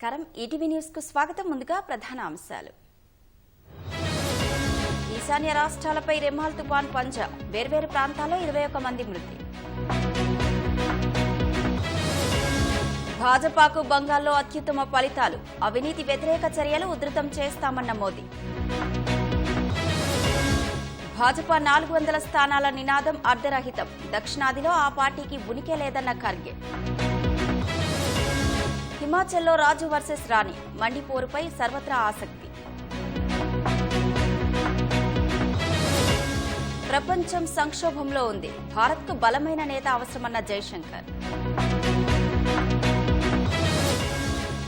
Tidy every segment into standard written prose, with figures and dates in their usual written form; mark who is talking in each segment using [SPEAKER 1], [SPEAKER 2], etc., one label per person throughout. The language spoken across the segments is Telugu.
[SPEAKER 1] నమస్కారం ఈటీవీ న్యూస్ కు స్వాగతం. ముందుగా ప్రధాన అంశాలు. ఈశాన్య రాష్ట్రాలపై రెమాల్ తుఫాన్ పంజా, వేర్వేరు ప్రాంతాల్లో 21 మంది మృతి. భాజపాకు బంగాల్లో అత్యుత్తమ ఫలితాలు, అవినీతి వ్యతిరేక చర్యలు ఉధృతం చేస్తామన్న మోదీ. భాజపా 400 స్థానాల నినాదం అర్ధరహితం, దక్షిణాదిలో ఆ పార్టీకి ఉనికే లేదన్న ఖర్గే. హిమాచల్లో రాజు వర్సెస్ రాణి, మండిపోరుపై సర్వత్రా ఆసక్తి. ప్రపంచం సంక్షోభంలో ఉంది, భారత్కు బలమైన నేత అవసరమన్న జైశంకర్.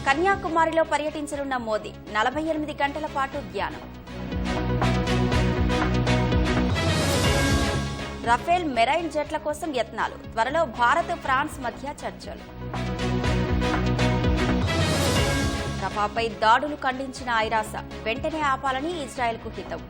[SPEAKER 1] కన్యాకుమారిలో పర్యటించనున్న మోదీ, 48 గంటల పాటు ధ్యానం. రఫేల్ మెరైన్ జెట్ల కోసం యత్నాలు, త్వరలో భారత్ ఫ్రాన్స్ మధ్య చర్చలు. రఫాపై దాడులు ఖండించిన ఐరాస, వెంటనే ఆపాలని ఇజ్రాయెల్కు హితవు.